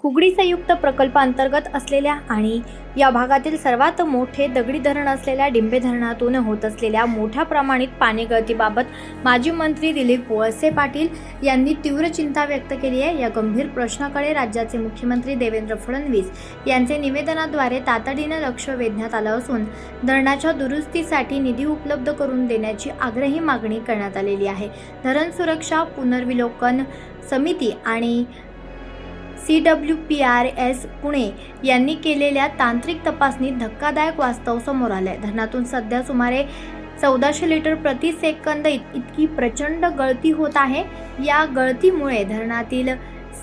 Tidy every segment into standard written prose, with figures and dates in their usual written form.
कुगडी संयुक्त प्रकल्पांतर्गत असलेल्या आणि या भागातील सर्वात मोठे दगडी धरण असलेल्या डिंबे धरणातून होत असलेल्या मोठ्या प्रमाणात पाणी गळतीबाबत माजी मंत्री दिलीप वळसे पाटील यांनी तीव्र चिंता व्यक्त केली आहे। या गंभीर प्रश्नाकडे राज्याचे मुख्यमंत्री देवेंद्र फडणवीस यांचे निवेदनाद्वारे तातडीने लक्ष वेधण्यात आलं असून धरणाच्या दुरुस्तीसाठी निधी उपलब्ध करून देण्याची आग्रही मागणी करण्यात आलेली आहे। धरण सुरक्षा पुनर्विलोकन समिती आणि CWPRS पुणे यांनी केलेल्या तांत्रिक तपासणीत धक्कादायक वास्तव समोर आले। धरणातून सध्या सुमारे 1400 लिटर प्रति सेकंद इतकी प्रचंड गळती होत आहे। या गळतीमुळे धरणातील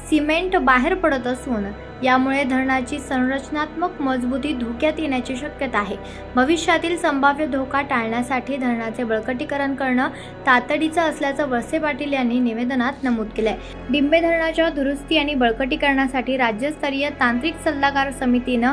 सिमेंट बाहेर पडत असून यामुळे धरणाची संरचनात्मक मजबूती धोक्यात येण्याची शक्यता आहे। भविष्यातील संभाव्य धोका टाळण्यासाठी धरणाचे बळकटीकरण करणं तातडीचं असल्याचं वळसे पाटील यांनी निवेदनात नमूद केलंय। डिंबे धरणाच्या दुरुस्ती आणि बळकटीकरणासाठी राज्यस्तरीय तांत्रिक सल्लागार समितीनं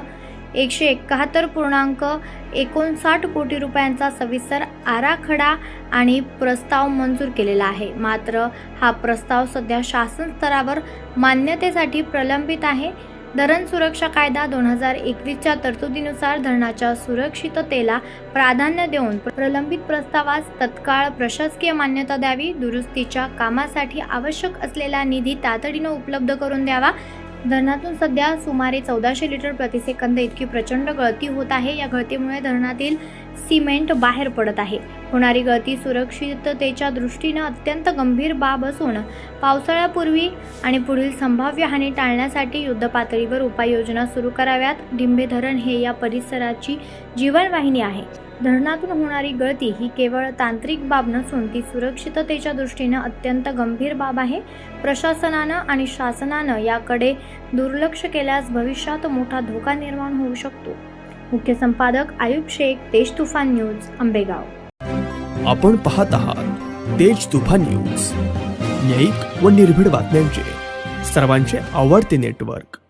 171.59 कोटी रुपयांचा सविस्तर आराखडा आणि प्रस्ताव मंजूर केलेला आहे। मात्र हा प्रस्ताव सध्या शासन स्तरावर मान्यतेसाठी प्रलंबित आहे। धरण सुरक्षा कायदा 2021च्या तरतुदीनुसार धरणाच्या सुरक्षिततेला प्राधान्य देऊन प्रलंबित प्रस्तावास तत्काळ प्रशासकीय मान्यता द्यावी। दुरुस्तीच्या कामासाठी आवश्यक असलेला निधी तातडीने उपलब्ध करून द्यावा। धरणातून सध्या सुमारे 1400 लिटर प्रति सेकंद इतकी प्रचंड गळती होत आहे। या गळतीमुळे धरणातील सिमेंट बाहेर पडत आहे। होणारी गळती सुरक्षिततेच्या दृष्टीने अत्यंत गंभीर बाब असून पावसाळ्यापूर्वी आणि पुढील संभाव्य हानी टाळण्यासाठी युद्धपातळीवर उपाययोजना सुरू कराव्यात। डिंबे धरण हे या परिसराची जीवनवाहिनी आहे। धरणातून होणारी गळती ही केवळ तांत्रिक बाब नसून ती सुरक्षिततेच्या दृष्टीने अत्यंत गंभीर बाब आहे। प्रशासनानं आणि शासनानं याकडे दुर्लक्ष केल्यास भविष्यात मोठा धोका निर्माण होऊ शकतो। मुख्य संपादक आयुब शेख, तेज तुफान न्यूज, आंबेगाव। आपण पाहत आहात तेज तुफान न्यूज, न्यायिक व निर्भीड बातम्यांचे सर्वांचे आवडते नेटवर्क।